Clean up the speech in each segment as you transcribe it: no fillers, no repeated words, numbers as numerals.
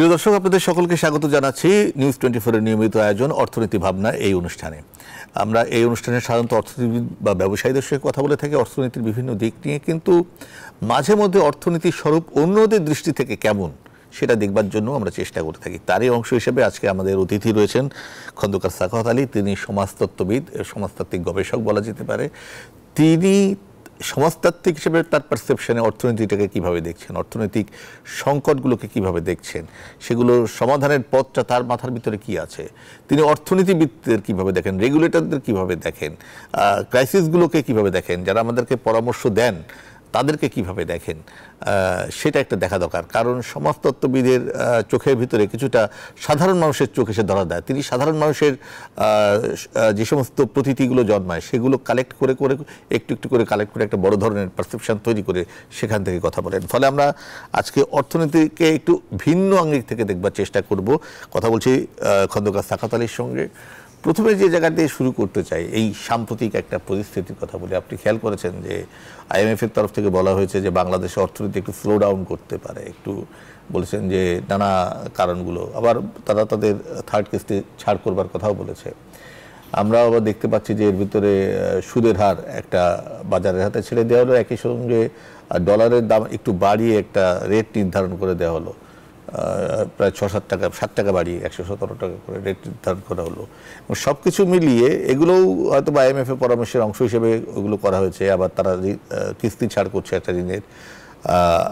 প্রিয় দর্শক, আপনাদের সকলকে স্বাগত জানাচ্ছি নিউজ 24 এর নিয়মিত আয়োজন অর্থনীতি ভাবনা এই অনুষ্ঠানে। আমরা এই অনুষ্ঠানে সাধারণত অর্থনীতিবিদ বা ব্যবসায়ীদের সঙ্গে কথা বলে থাকি অর্থনীতির বিভিন্ন দিক নিয়ে, কিন্তু মাঝে মধ্যে অর্থনীতির স্বরূপ অন্যদের দৃষ্টি থেকে কেমন সেটা দেখবার জন্য আমরা চেষ্টা করে থাকি। তারই অংশ হিসেবে আজকে আমাদের অতিথি রয়েছেন খন্দকার সাখাওয়াত আলী। তিনি সমাজতত্ত্ববিদ, সমাজতাত্ত্বিক গবেষক বলা যেতে পারে। তিনি সমাজতাত্ত্বিক হিসেবে তার পারসেপশনে অর্থনীতিটাকে কিভাবে দেখছেন, অর্থনৈতিক সংকটগুলোকে কিভাবে দেখছেন, সেগুলোর সমাধানের পথটা তার মাথার ভিতরে কি আছে, তিনি অর্থনীতিবিদদের কিভাবে দেখেন, রেগুলেটরদের কিভাবে দেখেন, ক্রাইসিসগুলোকে কিভাবে দেখেন, যারা আমাদেরকে পরামর্শ দেন তাদেরকে কিভাবে দেখেন, সেটা একটা দেখা দরকার। কারণ সমাজতত্ত্ববিদের চোখের ভিতরে কিছুটা সাধারণ মানুষের চোখ এসে ধরা দেয়। তিনি সাধারণ মানুষের যে সমস্ত প্রতীতিগুলো জন্মায় সেগুলো কালেক্ট করে করে একটু একটু করে কালেক্ট করে একটা বড় ধরনের পারসেপশন তৈরি করে সেখান থেকে কথা বলেন। ফলে আমরা আজকে অর্থনীতিকে একটু ভিন্ন আঙ্গিক থেকে দেখবার চেষ্টা করব। কথা বলছি খন্দকার সাখাওয়াত আলীর সঙ্গে। প্রথমে যে জায়গা দিয়ে শুরু করতে চাই, এই সাম্প্রতিক একটা পরিস্থিতির কথা বলে। আপনি খেয়াল করেছেন যে IMF এর তরফ থেকে বলা হয়েছে যে বাংলাদেশে অর্থনীতি একটু স্লো ডাউন করতে পারে, একটু বলেছেন যে নানা কারণগুলো, আবার তারা তাদের থার্ড কিস্তি ছাড় করবার কথাও বলেছে। আমরা আবার দেখতে পাচ্ছি যে এর ভিতরে সুদের হার একটা বাজারের হাতে ছেড়ে দেওয়া হলো, একই সঙ্গে ডলারের দাম একটু বাড়িয়ে একটা রেট নির্ধারণ করে দেওয়া হলো, প্রায় 6-7 টাকা, 7 টাকা বাড়িয়ে 117 টাকা করে রেট নির্ধারণ করা হলো। এবং সব কিছু মিলিয়ে এগুলোও হয়তো বা IMF এর পরামর্শের অংশ হিসেবে ওগুলো করা হয়েছে। আবার তারা কিস্তি ছাড় করছে একটা ঋণের,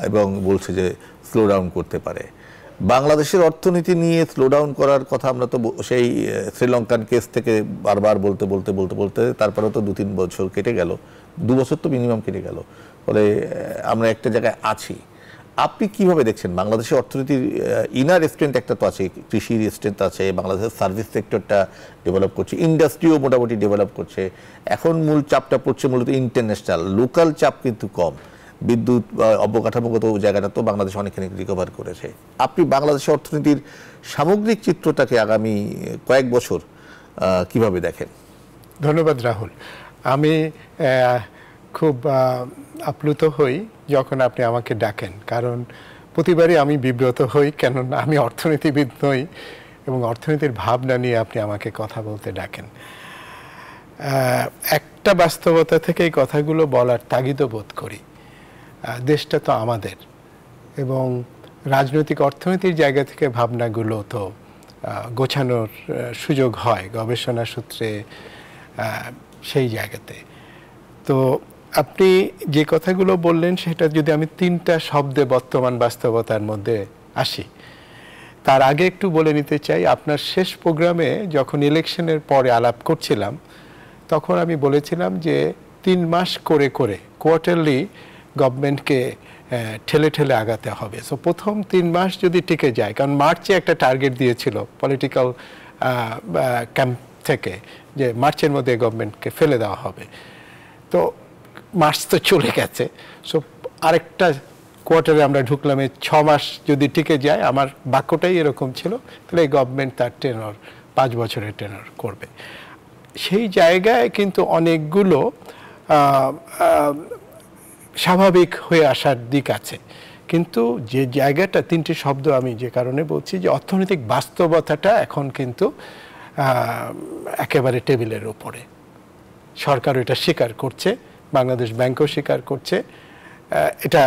এবং বলছে যে স্লো ডাউন করতে পারে। বাংলাদেশের অর্থনীতি নিয়ে স্লো ডাউন করার কথা আমরা তো সেই শ্রীলঙ্কান কেস থেকে বারবার বলতে বলতে বলতে বলতে তারপরেও তো 2-3 বছর কেটে গেল, 2 বছর তো মিনিমাম কেটে গেল। ফলে আমরা একটা জায়গায় আছি। আপনি কিভাবে দেখছেন বাংলাদেশের অর্থনীতির ইনার স্ট্রেংথ? একটা তো আছে, কৃষির স্ট্রেংথ আছে, বাংলাদেশের সার্ভিস সেক্টরটা ডেভেলপ করছে, ইন্ডাস্ট্রিও মোটামুটি ডেভেলপ করছে। এখন মূল চাপটা পড়ছে মূলত ইন্টারন্যাশনাল, লোকাল চাপ কিন্তু কম। বিদ্যুৎ অবকাঠামোগত জায়গাটা তো বাংলাদেশ অনেকখানি রিকভার করেছে। আপনি বাংলাদেশের অর্থনীতির সামগ্রিক চিত্রটাকে আগামী কয়েক বছর কিভাবে দেখেন? ধন্যবাদ রাহুল। আমি খুব আপ্লুত হই যখন আপনি আমাকে ডাকেন, কারণ প্রতিবারই আমি বিব্রত হই, কেননা আমি অর্থনীতিবিদ নই এবং অর্থনীতির ভাবনা নিয়ে আপনি আমাকে কথা বলতে ডাকেন। একটা বাস্তবতা থেকে এই কথাগুলো বলার তাগিদ বোধ করি। দেশটা তো আমাদের, এবং রাজনৈতিক অর্থনীতির জায়গা থেকে ভাবনাগুলো তো গোছানোর সুযোগ হয় গবেষণা সূত্রে সেই জায়গাতে। তো আপনি যে কথাগুলো বললেন সেটা যদি আমি 3টা শব্দে বর্তমান বাস্তবতার মধ্যে আসি, তার আগে একটু বলে নিতে চাই, আপনার শেষ প্রোগ্রামে যখন ইলেকশনের পরে আলাপ করছিলাম তখন আমি বলেছিলাম যে 3 মাস করে করে কোয়ার্টারলি গভর্নমেন্টকে ঠেলে ঠেলে আগাতে হবে। সো প্রথম 3 মাস যদি টিকে যায়, কারণ মার্চে একটা টার্গেট দিয়েছিল পলিটিক্যাল ক্যাম্প থেকে যে মার্চের মধ্যে গভর্নমেন্টকে ফেলে দেওয়া হবে। তো মার্চ তো চলে গেছে, সো আরেকটা কোয়ার্টারে আমরা ঢুকলাম, 6 মাস যদি টিকে যায়, আমার বাক্যটাই এরকম ছিল, তাহলে এই গভর্নমেন্ট তার টেনর 5 বছরের টেনর করবে। সেই জায়গায় কিন্তু অনেকগুলো স্বাভাবিক হয়ে আসার দিক আছে, কিন্তু যে জায়গাটা 3টি শব্দ আমি যে কারণে বলছি যে অর্থনৈতিক বাস্তবতাটা এখন কিন্তু একেবারে টেবিলের উপরে। সরকার এটা স্বীকার করছে, বাংলাদেশ ব্যাংকও স্বীকার করছে, এটা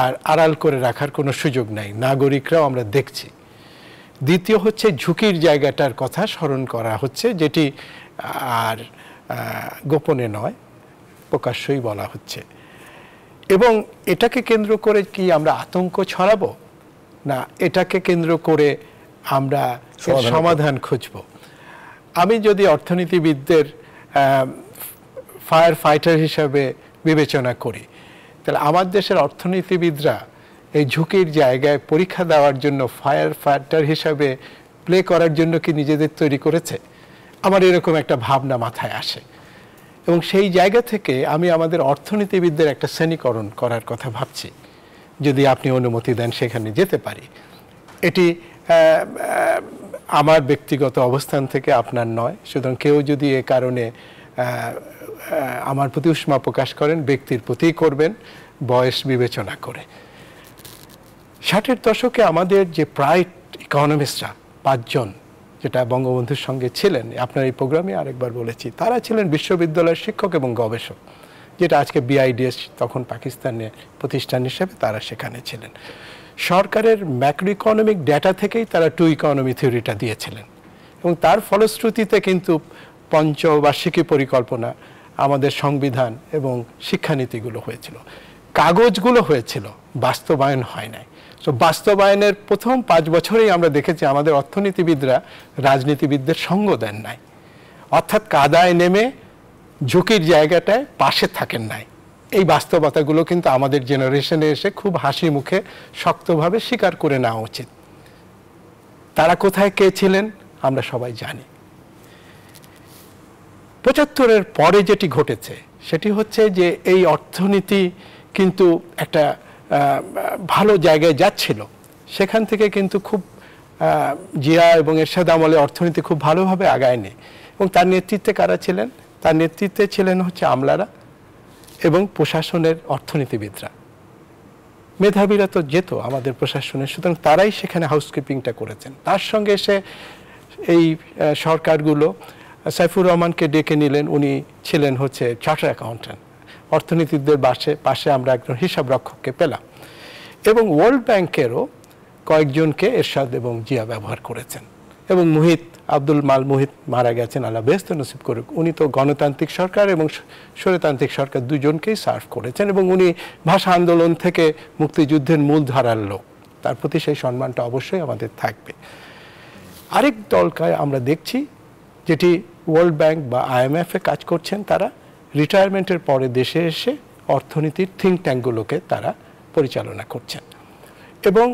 আর আড়াল করে রাখার কোনো সুযোগ নাই, নাগরিকরাও আমরা দেখছি। দ্বিতীয় হচ্ছে ঝুঁকির জায়গাটার কথা স্মরণ করা হচ্ছে, যেটি আর গোপনে নয়, প্রকাশ্যই বলা হচ্ছে। এবং এটাকে কেন্দ্র করে কি আমরা আতঙ্ক ছড়াবো, না এটাকে কেন্দ্র করে আমরা সমাধান খুঁজব? আমি যদি অর্থনীতিবিদদের ফায়ার ফাইটার হিসাবে বিবেচনা করি, তাহলে আমার দেশের অর্থনীতিবিদরা এই ঝুঁকির জায়গায় পরীক্ষা দেওয়ার জন্য ফায়ার ফাইটার হিসাবে প্লে করার জন্য কি নিজেদের তৈরি করেছে? আমার এরকম একটা ভাবনা মাথায় আসে, এবং সেই জায়গা থেকে আমি আমাদের অর্থনীতিবিদদের একটা শ্রেণীকরণ করার কথা ভাবছি। যদি আপনি অনুমতি দেন সেখানে যেতে পারি। এটি আমার ব্যক্তিগত অবস্থান থেকে, আপনার নয়। সুতরাং কেউ যদি এ কারণে আমার প্রতি উষ্মা প্রকাশ করেন, ব্যক্তির প্রতি করবেন, বয়স বিবেচনা করে। 60-এর দশকে আমাদের যে প্রাইড ইকোনমিস্টরা 5 জন যেটা বঙ্গবন্ধুর সঙ্গে ছিলেন, আপনার এই প্রোগ্রামে আরেকবার বলেছি, তারা ছিলেন বিশ্ববিদ্যালয়ের শিক্ষক এবং গবেষক, যেটা আজকে বিআইডিএস, তখন পাকিস্তানের প্রতিষ্ঠান হিসেবে তারা সেখানে ছিলেন। সরকারের ম্যাক্রো ইকোনমিক ডেটা থেকেই তারা টু ইকোনমি থিওরিটা দিয়েছিলেন এবং তার ফলশ্রুতিতে কিন্তু পঞ্চবার্ষিকী পরিকল্পনা, আমাদের সংবিধান এবং শিক্ষানীতিগুলো হয়েছিল, কাগজগুলো হয়েছিল, বাস্তবায়ন হয় নাই। তো বাস্তবায়নের প্রথম 5 বছরেই আমরা দেখেছি আমাদের অর্থনীতিবিদরা রাজনীতিবিদদের সঙ্গ দেন নাই, অর্থাৎ কাদায় নেমে ঝুঁকির জায়গাটায় পাশে থাকেন নাই। এই বাস্তবতাগুলো কিন্তু আমাদের জেনারেশনে এসে খুব হাসি মুখে শক্তভাবে স্বীকার করে নেওয়া উচিত। তারা কোথায় কে ছিলেন আমরা সবাই জানি। 75-এর পরে যেটি ঘটেছে সেটি হচ্ছে যে এই অর্থনীতি কিন্তু একটা ভালো জায়গায় যাচ্ছিল, সেখান থেকে কিন্তু খুব জিয়া এবং এরশাদ আমলে অর্থনীতি খুব ভালোভাবে আগায়নি। এবং তার নেতৃত্বে কারা ছিলেন? তার নেতৃত্বে ছিলেন হচ্ছে আমলারা এবং প্রশাসনের অর্থনীতিবিদরা। মেধাবীরা তো যেত আমাদের প্রশাসনের, সুতরাং তারাই সেখানে হাউসকিপিংটা করেছেন। তার সঙ্গে এসে এই সরকারগুলো সাইফুর রহমানকে ডেকে নিলেন, উনি ছিলেন হচ্ছে চার্টার অ্যাকাউন্ট্যান্ট। অর্থনীতিকদের পাশে আমরা একজন হিসাব রক্ষককে পেলাম এবং ওয়ার্ল্ড ব্যাংকেরও কয়েকজনকে এরশাদ এবং জিয়া ব্যবহার করেছেন। এবং আব্দুল মাল মুহিত মারা গেছেন, আল্লাহ বেহেশত নসিব করুক। উনি তো গণতান্ত্রিক সরকার এবং স্বৈরতান্ত্রিক সরকার দুজনকেই সার্ভ করেছেন এবং উনি ভাষা আন্দোলন থেকে মুক্তিযুদ্ধের মূল ধারার লোক, তার প্রতি সেই সম্মানটা অবশ্যই আমাদের থাকবে। আরেক দলকে আমরা দেখছি যেটি ওয়ার্ল্ড ব্যাংক বা IMF-এ কাজ করছেন, তারা রিটায়ারমেন্টের পরে দেশে এসে অর্থনীতির থিঙ্ক ট্যাঙ্কগুলোকে তারা পরিচালনা করছেন এবং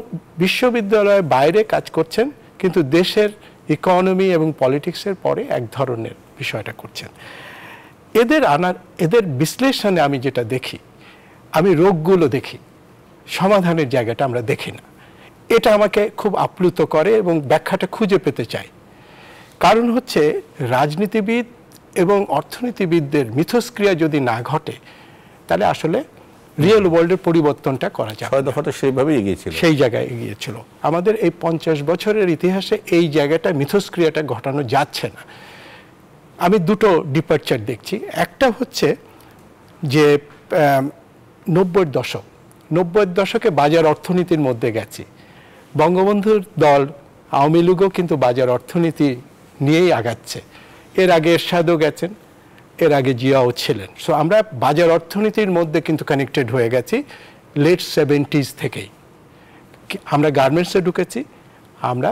বিশ্ববিদ্যালয়ের বাইরে কাজ করছেন, কিন্তু দেশের ইকোনমি এবং পলিটিক্সের পরে এক ধরনের বিষয়টা করছেন। এদের বিশ্লেষণে আমি যেটা দেখি, আমি রোগগুলো দেখি, সমাধানের জায়গাটা আমরা দেখি না। এটা আমাকে খুব আপ্লুত করে এবং ব্যাখ্যাটা খুঁজে পেতে চাই। কারণ হচ্ছে রাজনীতিবিদ এবং অর্থনীতিবিদদের মিথস্ক্রিয়া যদি না ঘটে তাহলে আসলে রিয়েল ওয়ার্ল্ডের পরিবর্তনটা করা যায়। সেইভাবেই এগিয়েছিল, সেই জায়গায় এগিয়েছিল। আমাদের এই 50 বছরের ইতিহাসে এই জায়গাটা মিথস্ক্রিয়াটা ঘটানো যাচ্ছে না। আমি দুটো ডিপার্চার দেখছি। একটা হচ্ছে যে 90-এর দশকে বাজার অর্থনীতির মধ্যে গেছি। বঙ্গবন্ধুর দল আওয়ামী লীগও কিন্তু বাজার অর্থনীতি নিয়েই আগাচ্ছে। এর আগে এরশাদও গেছেন, এর আগে জিয়াও ছিলেন। সো আমরা বাজার অর্থনীতির মধ্যে কিন্তু কানেক্টেড হয়ে গেছি লেট 70s থেকেই। আমরা গার্মেন্টসে ঢুকেছি, আমরা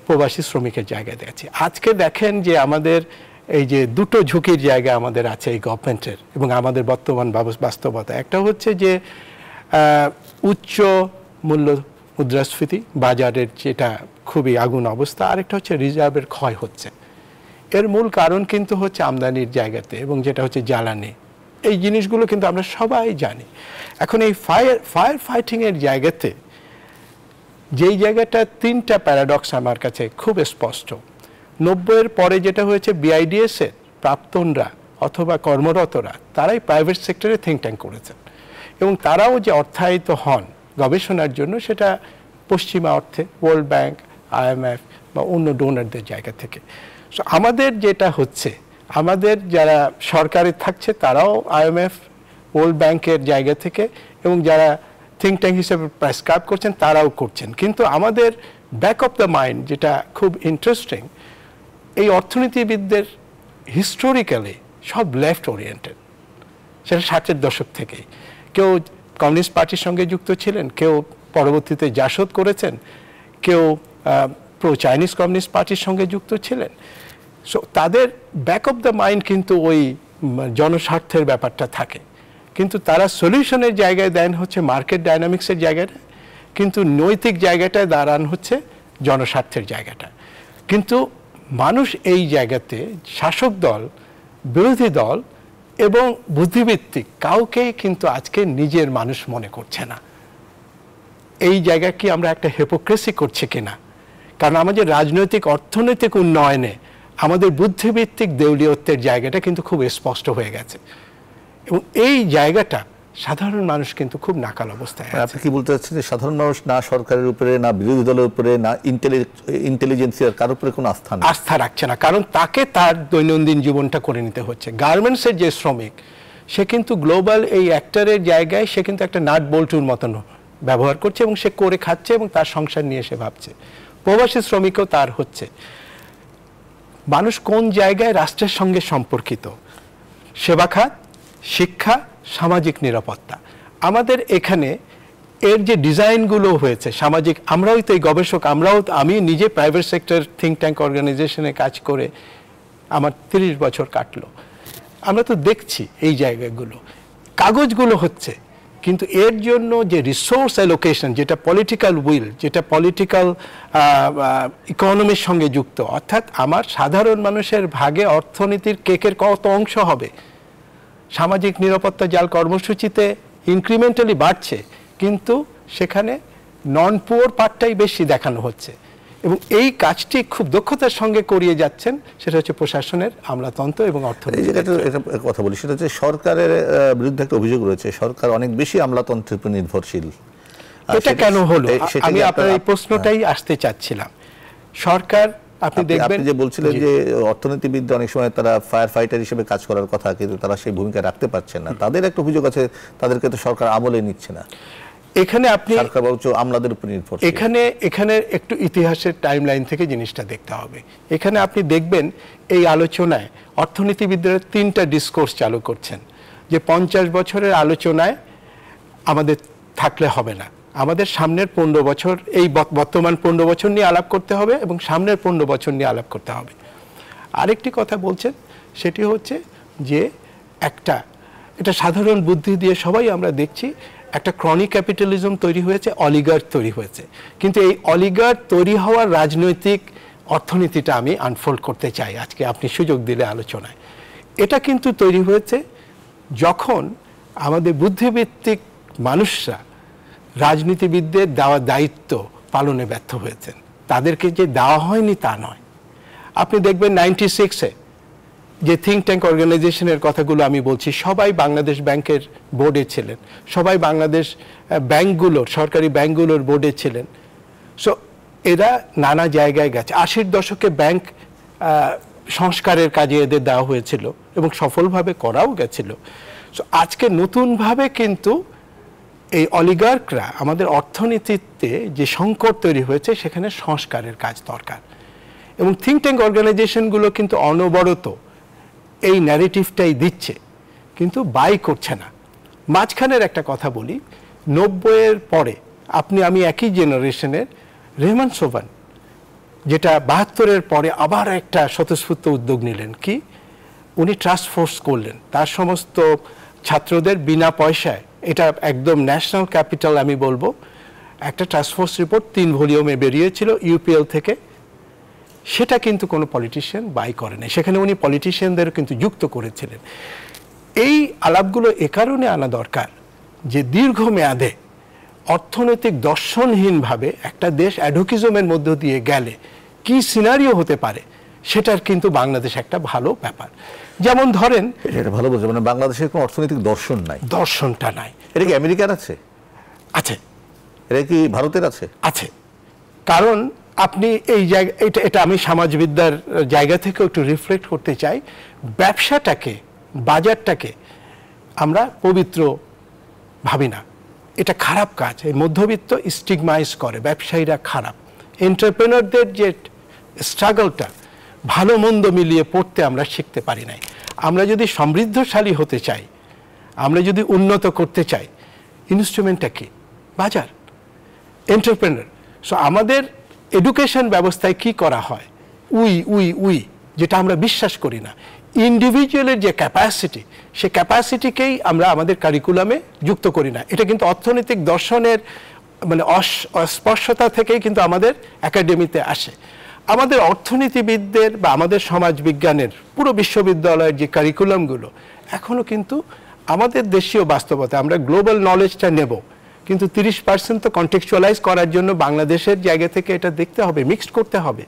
প্রবাসী শ্রমিকের জায়গায় দেখেছি। আজকে দেখেন যে আমাদের এই যে দুটো ঝুঁকির জায়গা আমাদের আছে এই গভর্নমেন্টের এবং আমাদের বর্তমান বাস্তবতা। একটা হচ্ছে যে উচ্চ মূল্য মুদ্রাস্ফীতি, বাজারের যেটা খুবই আগুন অবস্থা। আরেকটা হচ্ছে রিজার্ভের ক্ষয় হচ্ছে। এর মূল কারণ কিন্তু হচ্ছে আমদানির জায়গাতে এবং যেটা হচ্ছে জ্বালানি। এই জিনিসগুলো কিন্তু আমরা সবাই জানি। এখন এই ফায়ার ফাইটিংয়ের জায়গাতে যেই জায়গাটা 3টা প্যারাডক্স আমার কাছে খুব স্পষ্ট। 90-এর পরে যেটা হয়েছে, বিআইডিএস-এর প্রাক্তনরা অথবা কর্মরতরা তারাই প্রাইভেট সেক্টরে থিঙ্ক ট্যাঙ্ক করেছেন এবং তারাও যে অর্থায়িত হন গবেষণার জন্য সেটা পশ্চিমা অর্থে ওয়ার্ল্ড ব্যাংক, IMF বা অন্য ডোনারদের জায়গা থেকে। সো আমাদের যেটা হচ্ছে, আমাদের যারা সরকারে থাকছে তারাও IMF, ওয়ার্ল্ড ব্যাংকের জায়গা থেকে এবং যারা থিঙ্ক ট্যাঙ্ক হিসেবে প্রেসক্রাইব করছেন তারাও করছেন। কিন্তু আমাদের ব্যাক অফ দ্য মাইন্ড যেটা খুব ইন্টারেস্টিং, এই অর্থনীতিবিদদের হিস্টোরিক্যালি সব লেফট ওরিয়েন্টেড, সেটা 60-এর দশক থেকেই। কেউ কমিউনিস্ট পার্টির সঙ্গে যুক্ত ছিলেন, কেউ পরবর্তীতে জাসদ করেছেন, কেউ প্রো চাইনিজ কমিউনিস্ট পার্টির সঙ্গে যুক্ত ছিলেন। সো তাদের ব্যাক অফ দ্য মাইন্ড কিন্তু ওই জনস্বার্থের ব্যাপারটা থাকে, কিন্তু তারা সলিউশনের জায়গায় দেন হচ্ছে মার্কেট ডাইনামিক্সের জায়গাটা, কিন্তু নৈতিক জায়গাটায় দাঁড়ান হচ্ছে জনস্বার্থের জায়গাটা। কিন্তু মানুষ এই জায়গাতে শাসক দল, বিরোধী দল এবং বুদ্ধিভিত্তিক কাউকেই কিন্তু আজকে নিজের মানুষ মনে করছে না। এই জায়গা কি আমরা একটা হিপোক্রেসি করছি কিনা? কারণ আমাদের রাজনৈতিক অর্থনৈতিক উন্নয়নে আমাদের বুদ্ধিভিত্তিক দেউলিয়ত্বের জায়গাটা কিন্তু খুব স্পষ্ট হয়ে গেছে এবং এই জায়গাটা সাধারণ মানুষ কিন্তু খুব নাকাল অবস্থায় আছে। আপনি কি বলতে চাচ্ছেন যে সাধারণ মানুষ না সরকারের উপরে, না বিরোধী দলের উপরে, না ইন্টেলিজেন্সিয়ার কারোর উপরে কোনো আস্থা রাখছে না, কারণ তাকে তার দৈনন্দিন জীবনটা করে নিতে হচ্ছে। গার্মেন্টসের যে শ্রমিক, সে কিন্তু গ্লোবাল এই অ্যাক্টরের জায়গায় সে কিন্তু একটা নাট বল্টুর মতন ব্যবহার করছে এবং সে করে খাচ্ছে এবং তার সংসার নিয়ে সে ভাবছে। প্রবাসী শ্রমিকও তার হচ্ছে। মানুষ কোন জায়গায় রাষ্ট্রের সঙ্গে সম্পর্কিত? সেবা খাত, শিক্ষা, সামাজিক নিরাপত্তা। আমাদের এখানে এর যে ডিজাইনগুলো হয়েছে সামাজিক, আমরাও তো এই গবেষক, আমি নিজে প্রাইভেট সেক্টর থিঙ্ক ট্যাঙ্ক অর্গানাইজেশনে কাজ করে আমার 30 বছর কাটলো। আমরা তো দেখছি এই জায়গাগুলো, কাগজগুলো হচ্ছে, কিন্তু এর জন্য যে রিসোর্স অ্যালোকেশন, যেটা পলিটিক্যাল উইল, যেটা পলিটিক্যাল ইকোনমির সঙ্গে যুক্ত, অর্থাৎ আমার সাধারণ মানুষের ভাগে অর্থনীতির কেকের কত অংশ হবে। সামাজিক নিরাপত্তা জাল কর্মসূচিতে ইনক্রিমেন্টালি বাড়ছে, কিন্তু সেখানে নন পুয়ার পার্টটাই বেশি দেখানো হচ্ছে এবং এই কাজটি খুব দক্ষতার সঙ্গে করিয়ে যাচ্ছেন, সেটা হচ্ছে প্রশাসনের আমলাতন্ত্র এবং অর্থনীতি। এটা কথা বলি, সেটা হচ্ছে সরকারের বিরুদ্ধে একটা অভিযোগ রয়েছে, সরকার অনেক বেশি আমলাতন্ত্রের উপর নির্ভরশীল। এটা কেন হলো? আমি আপনার এই প্রশ্নটাই আসতে চাচ্ছিলাম। সরকার, আপনি দেখবেন যে বলছিলেন যে অর্থনীতিবিদরা অনেক সময় তারা ফায়ার ফাইটার হিসেবে কাজ করার কথা, কিন্তু তারা সেই ভূমিকা রাখতে পারছেন না। তাদের একটা অভিযোগ আছে, তাদেরকে তো সরকার আমলে নিচ্ছে না। এখানে আপনি সরকার বলছে আমলাদের উপর নির্ভর। এখানে একটু ইতিহাসের টাইমলাইন থেকে জিনিসটা দেখতে হবে। এখানে আপনি দেখবেন এই আলোচনায় অর্থনীতিবিদরা 3টা ডিসকোর্স চালু করছেন, যে 50 বছরের আলোচনায় আমাদের থাকলে হবে না, আমাদের সামনের 15 বছর, এই বর্তমান 15 বছর নিয়ে আলাপ করতে হবে এবং সামনের 15 বছর নিয়ে আলাপ করতে হবে। আরেকটি কথা বলছেন, সেটি হচ্ছে যে এটা সাধারণ বুদ্ধি দিয়ে সবাই আমরা দেখছি, একটা ক্রনিক ক্যাপিটালিজম তৈরি হয়েছে, অলিগার্ক তৈরি হয়েছে। কিন্তু এই অলিগার্ক তৈরি হওয়ার রাজনৈতিক অর্থনীতিটা আমি আনফোল্ড করতে চাই আজকে আপনি সুযোগ দিলে আলোচনায়। এটা কিন্তু তৈরি হয়েছে যখন আমাদের বুদ্ধিভিত্তিক মানুষরা রাজনীতিবিদদের দেওয়া দায়িত্ব পালনে ব্যর্থ হয়েছেন। তাদেরকে যে দেওয়া হয়নি তা নয়। আপনি দেখবেন 96-এ যে থিঙ্ক ট্যাঙ্ক অর্গানাইজেশনের কথাগুলো আমি বলছি, সবাই বাংলাদেশ ব্যাংকের বোর্ডে ছিলেন, সবাই বাংলাদেশ ব্যাংকগুলোর, সরকারি ব্যাংকগুলোর বোর্ডে ছিলেন। সো এরা নানা জায়গায় গেছে। 80-র দশকে ব্যাংক সংস্কারের কাজে এদের দেওয়া হয়েছিল এবং সফলভাবে করাও গেছিল। সো আজকে নতুনভাবে কিন্তু এই অলিগার্করা, আমাদের অর্থনীতিতে যে সংকট তৈরি হয়েছে, সেখানে সংস্কারের কাজ দরকার। এবং থিঙ্ক ট্যাঙ্ক অর্গানাইজেশনগুলো কিন্তু অনবরত এই ন্যারেটিভটাই দিচ্ছে, কিন্তু বাই করছে না। মাঝখানের একটা কথা বলি, 90-এর পরে আমি একই জেনারেশনের, রেহমান সোবহান, যেটা 72-এর পরে আবার একটা স্বতঃস্ফূর্ত উদ্যোগ নিলেন। কি? উনি ট্রাস্ট ফোর্স করলেন, তার সমস্ত ছাত্রদের বিনা পয়সায়, এটা একদম ন্যাশনাল ক্যাপিটাল আমি বলবো, একটা ট্রাস্ট ফোর্স রিপোর্ট 3 ভলিউমে বেরিয়েছিল ইউপিএল থেকে। সেটা কিন্তু কোনো পলিটিশিয়ান বাই করে নাই, সেখানে উনি পলিটিশিয়ানদের কিন্তু যুক্ত করেছিলেন। এই আলাপগুলো এ কারণে আনা দরকার যে দীর্ঘমেয়াদে অর্থনৈতিক দর্শনহীনভাবে একটা দেশ অ্যাডোকিজমের মধ্য দিয়ে গেলে কি সিনারিও হতে পারে, সেটার কিন্তু বাংলাদেশ একটা ভালো ব্যাপার। যেমন ধরেন, এটা ভালো বলছে, মানে বাংলাদেশের কোনো অর্থনৈতিক দর্শন নাই, দর্শনটা নাই। এটা কি আমেরিকার আছে? আছে। এটা কি ভারতের আছে? আছে। কারণ আপনি এই জায়গা, এটা আমি সমাজবিদ্যার জায়গা থেকে একটু রিফ্লেক্ট করতে চাই। ব্যবসাটাকে, বাজারটাকে আমরা পবিত্র ভাবি না, এটা খারাপ কাজ। এই মধ্যবিত্ত স্টিগমাইজ করে ব্যবসায়ীরা খারাপ। এন্টারপ্রেনারদের যে স্ট্রাগলটা, ভালো মন্দ মিলিয়ে পড়তে আমরা শিখতে পারি নাই। আমরা যদি সমৃদ্ধশালী হতে চাই, আমরা যদি উন্নত করতে চাই, ইনস্ট্রুমেন্টটা কি? বাজার, এন্টারপ্রেনার। সো আমাদের এডুকেশন ব্যবস্থায় কি করা হয়? উই যেটা আমরা বিশ্বাস করি না। ইন্ডিভিজুয়ালের যে ক্যাপাসিটি, সে ক্যাপাসিটিকেই আমরা আমাদের কারিকুলামে যুক্ত করি না। এটা কিন্তু অর্থনৈতিক দর্শনের মানে অস্পর্শতা থেকেই কিন্তু আমাদের একাডেমিতে আসে। আমাদের অর্থনীতিবিদদের বা আমাদের সমাজবিজ্ঞানের পুরো বিশ্ববিদ্যালয়ের যে কারিকুলামগুলো এখনও কিন্তু আমাদের দেশীয় বাস্তবতা, আমরা গ্লোবাল নলেজটা নেব, কিন্তু 30% তো কন্টেক্সচুয়ালাইজ করার জন্য বাংলাদেশের জায়গা থেকে এটা দেখতে হবে, মিক্সড করতে হবে।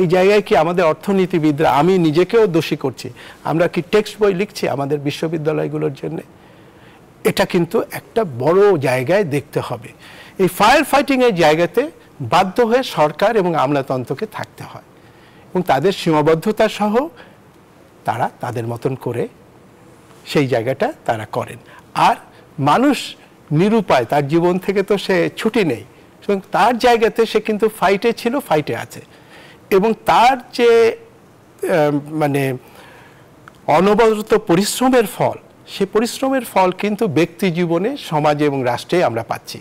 এই জায়গায় কি আমাদের অর্থনীতিবিদরা, আমি নিজেকেও দোষী করছি, আমরা কি টেক্সট বই লিখছি আমাদের বিশ্ববিদ্যালয়গুলোর জন্য? এটা কিন্তু একটা বড় জায়গায় দেখতে হবে। এই ফায়ার ফাইটিংয়ের জায়গাতে বাধ্য হয়ে সরকার এবং আমলাতন্ত্রকে থাকতে হয়, এবং তাদের সীমাবদ্ধতা সহ তারা তাদের মতন করে সেই জায়গাটা তারা করেন। আর মানুষ নিরুপায়, তার জীবন থেকে তো সে ছুটি নেই, এবং তার জায়গাতে সে কিন্তু ফাইটে ছিল, ফাইটে আছে, এবং তার যে মানে অনবরত পরিশ্রমের ফল, সে পরিশ্রমের ফল কিন্তু ব্যক্তি জীবনে, সমাজে এবং রাষ্ট্রে আমরা পাচ্ছি।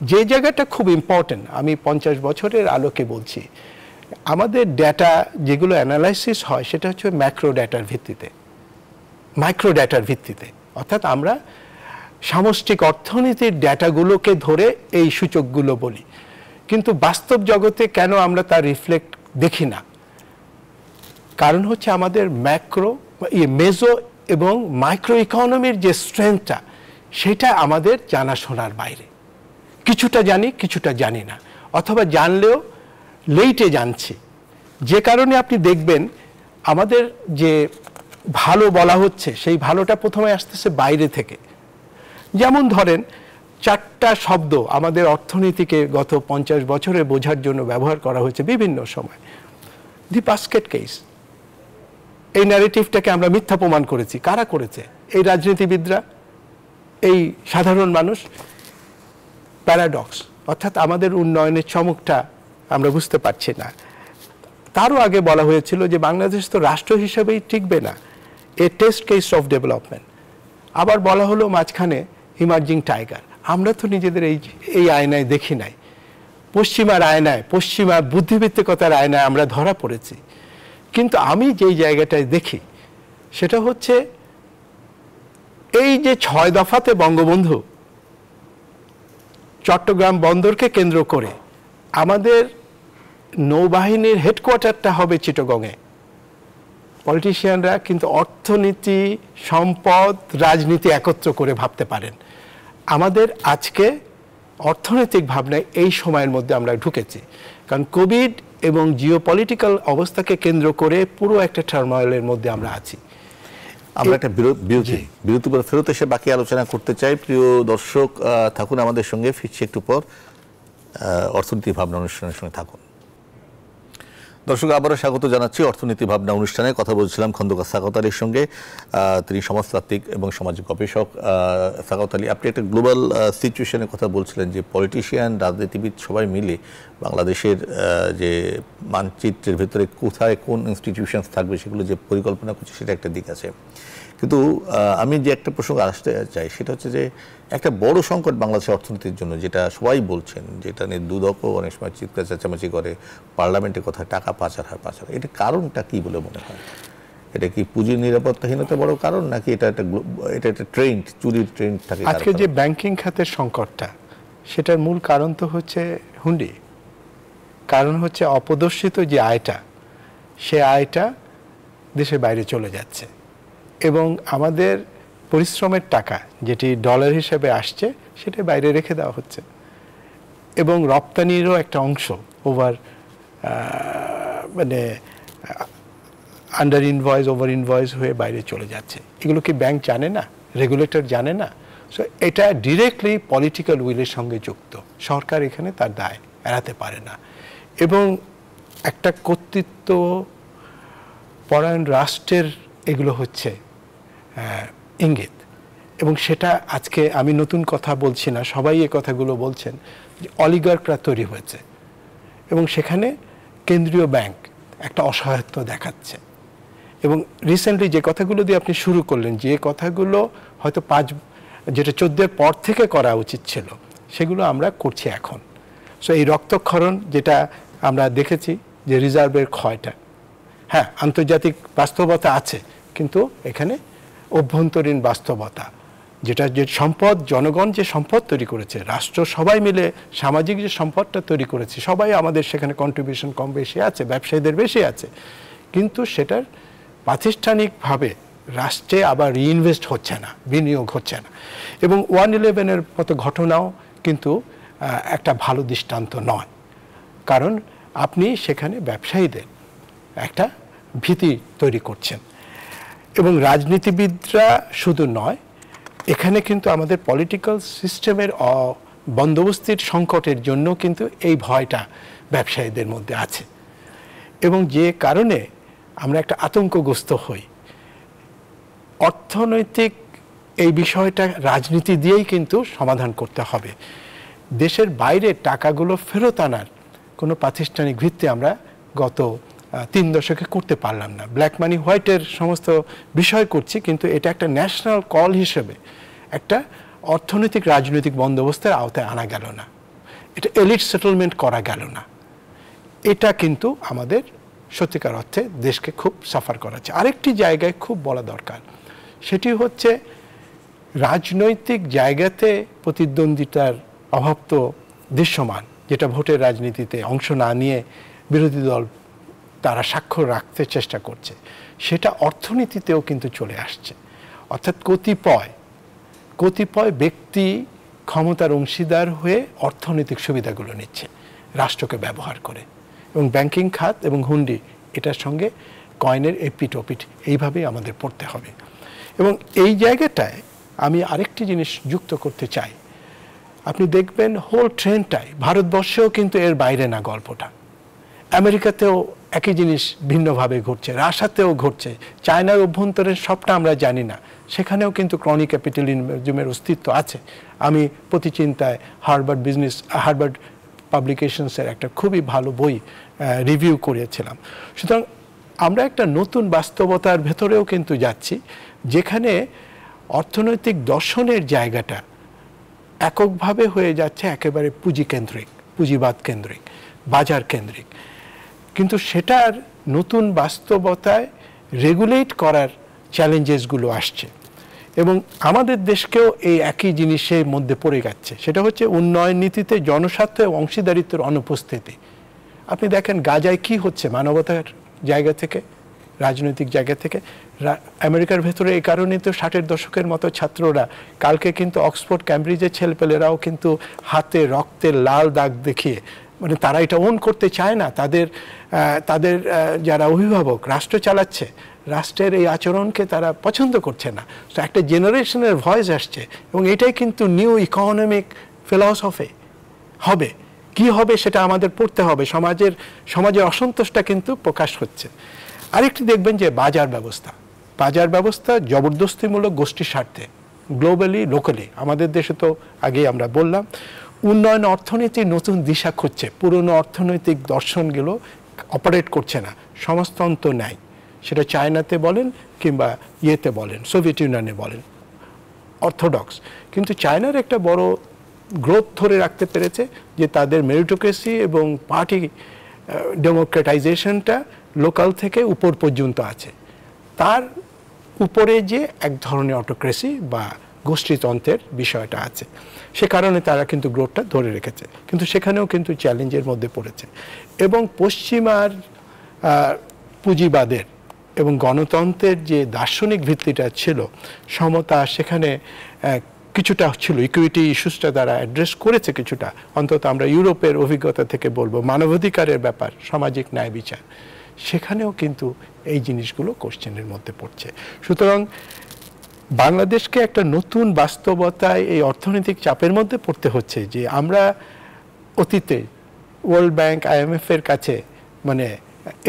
যে জায়গাটা খুব ইম্পর্টেন্ট, আমি 50 বছরের আলোকে বলছি, আমাদের ডেটা যেগুলো অ্যানালাইসিস হয় সেটা হচ্ছে ম্যাক্রো ডেটার ভিত্তিতে, মাইক্রো ডেটার ভিত্তিতে, অর্থাৎ আমরা সামষ্টিক অর্থনীতির ডেটাগুলোকে ধরে এই সূচকগুলো বলি। কিন্তু বাস্তব জগতে কেন আমরা তার রিফ্লেক্ট দেখি না? কারণ হচ্ছে আমাদের মেজো এবং মাইক্রো ইকোনমির যে স্ট্রেংথটা, সেটা আমাদের জানাশোনার বাইরে। কিছুটা জানি, কিছুটা জানি না, অথবা জানলেও লেটে জানছি। যে কারণে আপনি দেখবেন আমাদের যে ভালো বলা হচ্ছে, সেই ভালোটা প্রথমে আসতেছে বাইরে থেকে। যেমন ধরেন 4টা শব্দ আমাদের অর্থনীতিকে গত 50 বছরে বোঝার জন্য ব্যবহার করা হয়েছে বিভিন্ন সময়। দি বাস্কেট কেস, এই ন্যারেটিভটাকে আমরা মিথ্যা প্রমাণ করেছি। কারা করেছে? এই রাজনীতিবিদরা, এই সাধারণ মানুষ। প্যারাডক্স, অর্থাৎ আমাদের উন্নয়নের চমকটা আমরা বুঝতে পারছি না। তারও আগে বলা হয়েছিল যে বাংলাদেশ তো রাষ্ট্র হিসেবেই টিকবে না, এ টেস্ট কেস অফ ডেভেলপমেন্ট। আবার বলা হলো মাঝখানে ইমার্জিং টাইগার। আমরা তো নিজেদের এই আয়নায় দেখি নাই, পশ্চিমার আয়নায়, পশ্চিমা বুদ্ধিভিত্তিকতার আয়নায় আমরা ধরা পড়েছি। কিন্তু আমি যেই জায়গাটায় দেখি সেটা হচ্ছে এই যে 6 দফাতে বঙ্গবন্ধু চট্টগ্রাম বন্দরকে কেন্দ্র করে আমাদের নৌবাহিনীর হেডকোয়ার্টারটা হবে চিটাগংয়ে। পলিটিশিয়ানরা কিন্তু অর্থনীতি, সম্পদ, রাজনীতি একত্র করে ভাবতে পারেন। আমাদের আজকে অর্থনৈতিক ভাবনায় এই সময়ের মধ্যে আমরা ঢুকেছি, কারণ কোভিড এবং জিওপলিটিক্যাল অবস্থাকে কেন্দ্র করে পুরো একটা টার্ময়েলের মধ্যে আমরা আছি। আমরা একটা বিরতি পর ফেরত এসে বাকি আলোচনা করতে চাই। প্রিয় দর্শক, থাকুন আমাদের সঙ্গে, ফিরছি একটু পর। অর্থনীতি ভাবনা অনুষ্ঠানের সঙ্গে থাকুন। দর্শক, আবারও স্বাগত জানাচ্ছি অর্থনীতি ভাবনা অনুষ্ঠানে। কথা বলছিলাম খন্দকার সাখাওয়াত আলীর সঙ্গে। তিনি সমাজতাত্ত্বিক এবং সামাজিক গবেষক। সাখাওয়াত আলী, আপনি একটা গ্লোবাল সিচুয়েশনের কথা বলছিলেন যে পলিটিশিয়ান, রাজনীতিবিদ সবাই মিলে বাংলাদেশের যে মানচিত্রের ভেতরে কোথায় কোন ইনস্টিটিউশনস থাকবে সেগুলো যে পরিকল্পনা করছে, সেটা একটা দিক আছে। কিন্তু আমি যে একটা প্রসঙ্গ আসতে চাই সেটা হচ্ছে যে একটা বড় সংকট বাংলাদেশের অর্থনীতির জন্য, যেটা সবাই বলছেন, যেটা নিয়ে দুদক অনেক সময় চিৎকার চেঁচামেচি করে, পার্লামেন্টে কোথায় টাকা পাচার হয়। এটা কারণটা কি বলে মনে হয়? এটা কি পুঁজির নিরাপত্তাহীনতা বড় কারণ, নাকি এটা একটা ট্রেন্ড, চুরির ট্রেন্ড থাকে? আজকে যে ব্যাংকিং খাতের সংকটটা, সেটার মূল কারণ তো হচ্ছে হুন্ডি। কারণ হচ্ছে অপদর্শিত যে আয়টা, সে আয়টা দেশের বাইরে চলে যাচ্ছে, এবং আমাদের পরিশ্রমের টাকা যেটি ডলার হিসেবে আসছে সেটা বাইরে রেখে দেওয়া হচ্ছে, এবং রপ্তানিরও একটা অংশ আন্ডার ইনভয়েস, ওভার ইনভয়েস হয়ে বাইরে চলে যাচ্ছে। এগুলো কি ব্যাংক জানে না? রেগুলেটর জানে না? সো এটা ডিরেক্টলি পলিটিক্যাল উইলের সঙ্গে যুক্ত। সরকার এখানে তার দায় এড়াতে পারে না, এবং একটা কর্তৃত্ব পরায়ণ রাষ্ট্রের এগুলো হচ্ছে ইঙ্গিত। এবং সেটা আজকে আমি নতুন কথা বলছি না, সবাই এই কথাগুলো বলছেন যে অলিগার্করা তৈরি হয়েছে, এবং সেখানে কেন্দ্রীয় ব্যাংক একটা অসহায়ত্ব দেখাচ্ছে। এবং রিসেন্টলি যে কথাগুলো দিয়ে আপনি শুরু করলেন, যে কথাগুলো হয়তো 14-এর পর থেকে করা উচিত ছিল, সেগুলো আমরা করছি এখন। সো এই রক্তক্ষরণ যেটা আমরা দেখেছি, যে রিজার্ভের ক্ষয়টা, হ্যাঁ আন্তর্জাতিক বাস্তবতা আছে, কিন্তু এখানে অভ্যন্তরীণ বাস্তবতা, যেটা যে সম্পদ, জনগণ যে সম্পদ তৈরি করেছে, রাষ্ট্র সবাই মিলে সামাজিক যে সম্পদটা তৈরি করেছে, সবাই আমাদের সেখানে কন্ট্রিবিউশন কম বেশি আছে, ব্যবসায়ীদের বেশি আছে, কিন্তু সেটার প্রাতিষ্ঠানিকভাবে রাষ্ট্রে আবার রিইনভেস্ট হচ্ছে না, বিনিয়োগ হচ্ছে না। এবং 1/11-এর মতো ঘটনাও কিন্তু একটা ভালো দৃষ্টান্ত নয়, কারণ আপনি সেখানে ব্যবসায়ীদের একটা ভীতি তৈরি করছেন। এবং রাজনীতিবিদরা শুধু নয়, এখানে কিন্তু আমাদের পলিটিক্যাল সিস্টেমের বন্দোবস্তের সংকটের জন্য কিন্তু এই ভয়টা ব্যবসায়ীদের মধ্যে আছে, এবং যে কারণে আমরা একটা আতঙ্কগ্রস্ত হই। অর্থনৈতিক এই বিষয়টা রাজনীতি দিয়েই কিন্তু সমাধান করতে হবে। দেশের বাইরে টাকাগুলো ফেরত আনার কোনো প্রাতিষ্ঠানিক ভিত্তি আমরা গত 3 দশকে করতে পারলাম না। ব্ল্যাক মানি হোয়াইটের সমস্ত বিষয় করছি, কিন্তু এটা একটা ন্যাশনাল কল হিসেবে একটা অর্থনৈতিক রাজনৈতিক বন্দোবস্তের আওতায় আনা গেল না, এটা এলিট সেটেলমেন্ট করা গেল না। এটা কিন্তু আমাদের সত্যিকার অর্থে দেশকে খুব সাফার করাচ্ছে। আরেকটি জায়গায় খুব বলা দরকার, সেটি হচ্ছে রাজনৈতিক জায়গাতে প্রতিদ্বন্দ্বিতার অভাব তো দৃশ্যমান, যেটা ভোটের রাজনীতিতে অংশ না নিয়ে বিরোধী দল তারা স্বাক্ষর রাখতে চেষ্টা করছে, সেটা অর্থনীতিতেও কিন্তু চলে আসছে। অর্থাৎ কতিপয় ব্যক্তি ক্ষমতার অংশীদার হয়ে অর্থনৈতিক সুবিধাগুলো নিচ্ছে রাষ্ট্রকে ব্যবহার করে, এবং ব্যাংকিং খাত এবং হুন্ডি এটার সঙ্গে কয়েনের এপিট ওপিট এইভাবেই আমাদের পড়তে হবে। এবং এই জায়গাটায় আমি আরেকটি জিনিস যুক্ত করতে চাই। আপনি দেখবেন হোল ট্রেন্ডটাই ভারতবর্ষেও কিন্তু এর বাইরে না গল্পটা। আমেরিকাতেও একই জিনিস ভিন্নভাবে ঘটছে, রাশিয়াতেও ঘটছে, চায়নার অভ্যন্তরের সবটা আমরা জানি না, সেখানেও কিন্তু ক্রনিক ক্যাপিটালিজমের অস্তিত্ব আছে। আমি প্রতিচিন্তায় হার্ভার্ড পাবলিকেশনসের একটা খুবই ভালো বই রিভিউ করেছিলাম। সুতরাং আমরা একটা নতুন বাস্তবতার ভেতরেও কিন্তু যাচ্ছি, যেখানে অর্থনৈতিক দর্শনের জায়গাটা এককভাবে হয়ে যাচ্ছে একেবারে পুঁজিকেন্দ্রিক, পুঁজিবাদ কেন্দ্রিক, বাজার কেন্দ্রিক। কিন্তু সেটার নতুন বাস্তবতায় রেগুলেট করার চ্যালেঞ্জেসগুলো আসছে, এবং আমাদের দেশকেও এই একই জিনিসের মধ্যে পড়ে যাচ্ছে। সেটা হচ্ছে উন্নয়ন নীতিতে জনস্বার্থ এবং অংশীদারিত্বের অনুপস্থিতি। আপনি দেখেন গাজায় কি হচ্ছে মানবতার জায়গা থেকে, রাজনৈতিক জায়গা থেকে। আমেরিকার ভেতরে এই কারণেই তো 60-এর দশকের মতো ছাত্ররা কালকে কিন্তু অক্সফোর্ড ক্যামব্রিজের ছেলেপেলেরাও কিন্তু হাতে রক্তের লাল দাগ দেখিয়ে, মানে তারা এটা ওন করতে চায় না, তাদের যারা অভিভাবক রাষ্ট্র চালাচ্ছে, রাষ্ট্রের এই আচরণকে তারা পছন্দ করছে না। তো একটা জেনারেশনের ভয়েস আসছে, এবং এটাই কিন্তু নিউ ইকোনমিক ফিলসফি হবে। কি হবে সেটা আমাদের পড়তে হবে। সমাজের অসন্তোষটা কিন্তু প্রকাশ হচ্ছে। আরেকটি দেখবেন যে বাজার ব্যবস্থা জবরদস্তিমূলক গোষ্ঠী স্বার্থে, গ্লোবালি লোকালি। আমাদের দেশে তো আগেই আমরা বললাম উন্নয়ন অর্থনীতির নতুন দিশা খুঁজছে, পুরনো অর্থনৈতিক দর্শনগুলো অপারেট করছে না, সমাজতন্ত্র নাই। সেটা চায়নাতে বলেন কিংবা ইয়েতে বলেন, সোভিয়েত ইউনিয়নে বলেন, অর্থোডক্স। কিন্তু চায়নার একটা বড় গ্রোথ ধরে রাখতে পেরেছে যে তাদের মেরিটোক্রেসি এবং পার্টি ডেমোক্রেটাইজেশনটা লোকাল থেকে উপর পর্যন্ত আছে। তার উপরে যে এক ধরনের অটোক্রেসি বা গোষ্ঠীতন্ত্রের বিষয়টা আছে, সে কারণে তারা কিন্তু গ্রোথটা ধরে রেখেছে, কিন্তু সেখানেও কিন্তু চ্যালেঞ্জের মধ্যে পড়েছে। এবং পশ্চিমার পুঁজিবাদের এবং গণতন্ত্রের যে দার্শনিক ভিত্তিটা ছিল, সমতা সেখানে কিছুটা ছিল, ইকুইটি ইস্যুসটা তারা অ্যাড্রেস করেছে কিছুটা, অন্তত আমরা ইউরোপের অভিজ্ঞতা থেকে বলবো। মানবাধিকারের ব্যাপার, সামাজিক ন্যায় বিচার, সেখানেও কিন্তু এই জিনিসগুলো কোশ্চেনের মধ্যে পড়ছে। সুতরাং বাংলাদেশকে একটা নতুন বাস্তবতায় এই অর্থনৈতিক চাপের মধ্যে পড়তে হচ্ছে, যে আমরা অতীতে ওয়ার্ল্ড ব্যাংক IMF এর কাছে মানে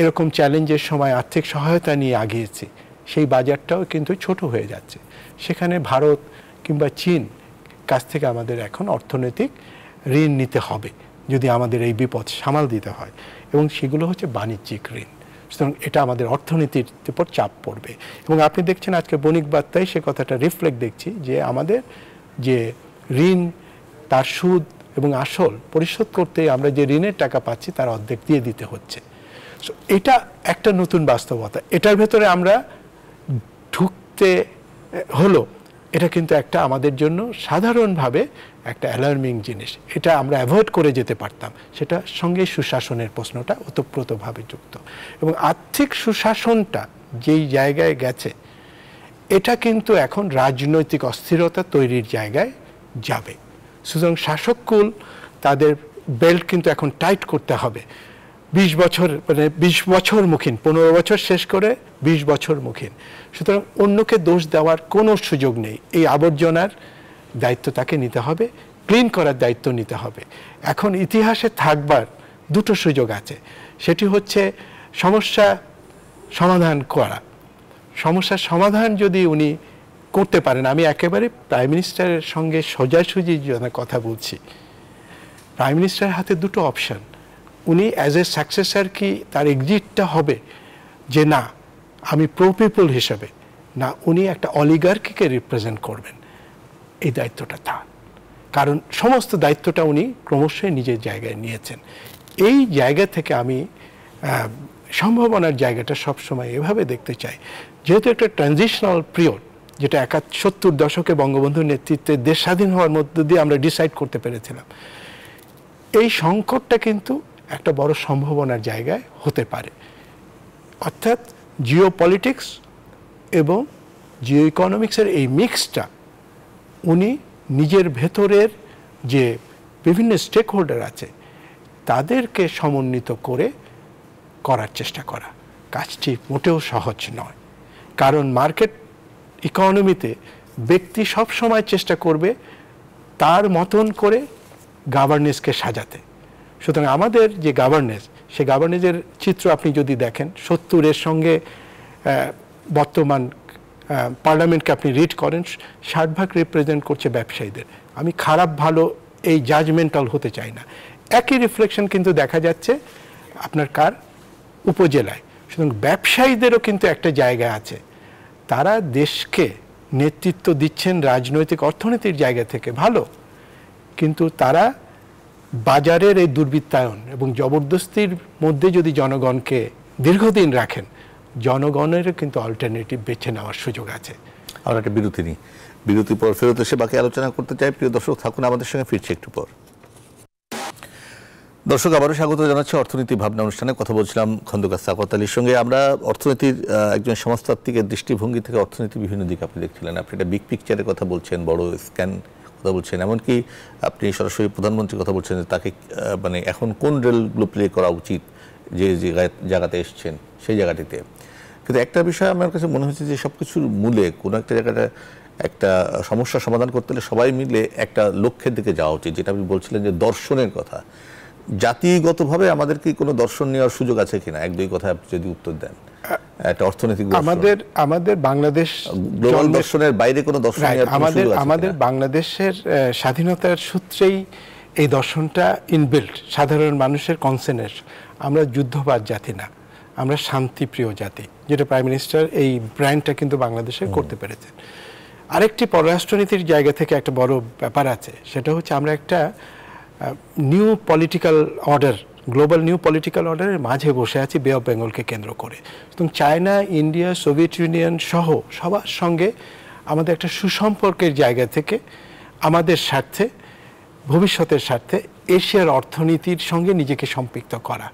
এরকম চ্যালেঞ্জের সময় আর্থিক সহায়তা নিয়ে আগিয়েছি, সেই বাজারটাও কিন্তু ছোট হয়ে যাচ্ছে। সেখানে ভারত কিংবা চীন কাছ থেকে আমাদের এখন অর্থনৈতিক ঋণ নিতে হবে যদি আমাদের এই বিপদ সামাল দিতে হয়, এবং সেগুলো হচ্ছে বাণিজ্যিক ঋণ। সুতরাং এটা আমাদের অর্থনীতির উপর চাপ পড়বে। এবং আপনি দেখছেন আজকে বণিক বার্তায় সে কথাটা রিফ্লেক্ট দেখছি, যে আমাদের যে ঋণ তার সুদ এবং আসল পরিশোধ করতে আমরা যে ঋণের টাকা পাচ্ছি তার অর্ধেক দিয়ে দিতে হচ্ছে। সো এটা একটা নতুন বাস্তবতা, এটার ভেতরে আমরা ঢুকতে হলো। এটা কিন্তু একটা আমাদের জন্য সাধারণভাবে একটা অ্যালার্মিং জিনিস, এটা আমরা অ্যাভয়েড করে যেতে পারতাম। সেটার সঙ্গে সুশাসনের প্রশ্নটা ওতপ্রোতভাবে যুক্ত, এবং আর্থিক সুশাসনটা যেই জায়গায় গেছে, এটা কিন্তু এখন রাজনৈতিক অস্থিরতা তৈরির জায়গায় যাবে। সুতরাং শাসককুল তাদের বেল্ট কিন্তু এখন টাইট করতে হবে। 20 বছর মানে 20 বছর মুখিন, 15 বছর শেষ করে 20 বছর মুখিন। সুতরাং অন্যকে দোষ দেওয়ার কোনো সুযোগ নেই। এই আবর্জনার দায়িত্ব তাকে নিতে হবে, ক্লিন করার দায়িত্ব নিতে হবে। এখন ইতিহাসে থাকবার দুটো সুযোগ আছে, সেটি হচ্ছে সমস্যা সমাধান করা। সমস্যার সমাধান যদি উনি করতে পারেন, আমি একেবারে প্রাইম মিনিস্টারের সঙ্গে সোজাসুজি কথা বলছি, প্রাইম মিনিস্টারের হাতে দুটো অপশন। উনি অ্যাজ এ সাকসেসর কি তার এক্সিটটা হবে যে না আমি প্রো পিপল হিসেবে, না উনি একটা অলিগার্কিকে রিপ্রেজেন্ট করবেন, এই দায়িত্বটা তার। কারণ সমস্ত দায়িত্বটা উনি ক্রমশই নিজের জায়গায় নিয়েছেন। এই জায়গা থেকে আমি সম্ভাবনার জায়গাটা সবসময় এভাবে দেখতে চাই, যেহেতু একটা ট্রানজিশনাল পিরিয়ড, যেটা 71 দশকে বঙ্গবন্ধুর নেতৃত্বে দেশ স্বাধীন হওয়ার মধ্য দিয়ে আমরা ডিসাইড করতে পেরেছিলাম, এই সংকটটা কিন্তু একটা বড় সম্ভাবনার জায়গায় হতে পারে। অর্থাৎ জিও পলিটিক্স এবং জিও ইকোনমিক্সের এই মিক্সটা উনি নিজের ভেতরের যে বিভিন্ন স্টেক হোল্ডার আছে তাদেরকে সমন্বিত করে করার চেষ্টা করা, কাজটি মোটেও সহজ নয়। কারণ মার্কেট ইকোনমিতে ব্যক্তি সব সময় চেষ্টা করবে তার মতন করে গভর্নেন্সকে সাজাতে। সুতরাং আমাদের যে গভর্নেন্স, সেই গভর্নেন্সের চিত্র আপনি যদি দেখেন 70-এর সঙ্গে বর্তমান পার্লামেন্টকে আপনি রিড করেন, 60% রিপ্রেজেন্ট করছে ব্যবসায়ীদের। আমি খারাপ ভালো এই জাজমেন্টাল হতে চাই না, একই রিফ্লেকশন কিন্তু দেখা যাচ্ছে আপনার কার উপজেলায়। সুতরাং ব্যবসায়ীদেরও কিন্তু একটা জায়গা আছে, তারা দেশকে নেতৃত্ব দিচ্ছেন রাজনৈতিক অর্থনীতির জায়গা থেকে ভালো, কিন্তু তারা বাজারের এই দুর্বৃত্তায়ন এবং জবরদস্তির মধ্যে যদি জনগণকে দীর্ঘদিন রাখেন, জনগণেরও কিন্তু অল্টারনেটিভ বেছে নেওয়ার সুযোগ আছে। আমরা একটা বিরতি নিই, বিরতির পর ফেরত এসে বাকি আলোচনা করতে চাই। প্রিয় দর্শক থাকুন আমাদের সঙ্গে, ফিরছি একটু পর। দর্শক আবারও স্বাগত জানাচ্ছি অর্থনীতি ভাবনা অনুষ্ঠানে। কথা বলছিলাম খন্দকার সাখাওয়াত আলীর সঙ্গে। আমরা অর্থনীতির একজন সমাজতাত্ত্বিকের দৃষ্টিভঙ্গি থেকে অর্থনীতির বিভিন্ন দিক আপনি দেখছিলেন। আপনি একটা বিগ পিকচারের কথা বলছেন, বড় স্ক্যান কথা বলছেন, এমনকি আপনি সরাসরি প্রধানমন্ত্রীর কথা বলছেন যে তাকে মানে এখন কোন রোলগুলো প্লে করা উচিত যে জায়গাতে এসছেন সেই জায়গাটিতে। কিন্তু একটা বিষয় আমার কাছে মনে হচ্ছে যে সব কিছুর মূলে কোনো একটা জায়গাটা একটা সমস্যার সমাধান করতে হলে সবাই মিলে একটা লক্ষ্যের দিকে যাওয়া উচিত, যেটা আপনি বলছিলেন যে দর্শনের কথা। জাতিগতভাবে আমাদের কি কোনো দর্শন নেওয়ার সুযোগ আছে কিনা, এক দুই কথা যদি উত্তর দেন। একটা অর্থনৈতিক আমাদের বাংলাদেশ গ্লোবাল দর্শনের বাইরে কোনো দর্শন আমাদের বাংলাদেশের স্বাধীনতার সূত্রেই এই দর্শনটা ইনবিল্ট, সাধারণ মানুষের কনসেন্ট। আমরা যুদ্ধবাদ জাতি না, আমরা শান্তিপ্রিয় জাতি, যেটা প্রাইম মিনিস্টার এই ব্র্যান্ডটা কিন্তু বাংলাদেশে করতে পেরেছেন। আরেকটি পররাষ্ট্রনীতির জায়গা থেকে একটা বড় ব্যাপার আছে, সেটা হচ্ছে আমরা একটা new political order, global new political অর্ডারের মাঝে বসে আছি বে অফ বেঙ্গলকে কেন্দ্র করে। এবং চায়না, ইন্ডিয়া, সোভিয়েত ইউনিয়ন সহ সবার সঙ্গে আমাদের একটা সুসম্পর্কের জায়গা থেকে আমাদের স্বার্থে, ভবিষ্যতের স্বার্থে এশিয়ার অর্থনীতির সঙ্গে নিজেকে সম্পৃক্ত করা,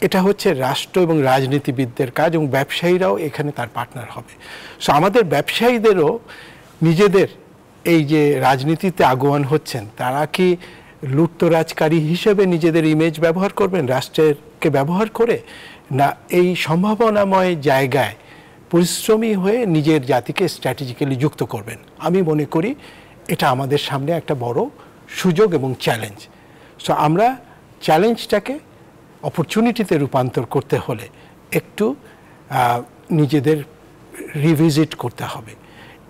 এটা হচ্ছে রাষ্ট্র এবং রাজনীতিবিদদের কাজ, এবং ব্যবসায়ীরাও এখানে তার পার্টনার হবে। সো আমাদের ব্যবসায়ীদেরও নিজেদের এই যে রাজনীতিতে আগুয়ান হচ্ছেন, তারা কি লুটতরাজকারী হিসেবে নিজেদের ইমেজ ব্যবহার করবেন রাষ্ট্রকে ব্যবহার করে, না এই সম্ভাবনাময় জায়গায় পরিশ্রমী হয়ে নিজের জাতিকে স্ট্র্যাটেজিক্যালি যুক্ত করবেন? আমি মনে করি এটা আমাদের সামনে একটা বড় সুযোগ এবং চ্যালেঞ্জ। সো আমরা চ্যালেঞ্জটাকে অপরচুনিটিতে রূপান্তর করতে হলে একটু নিজেদের রিভিজিট করতে হবে।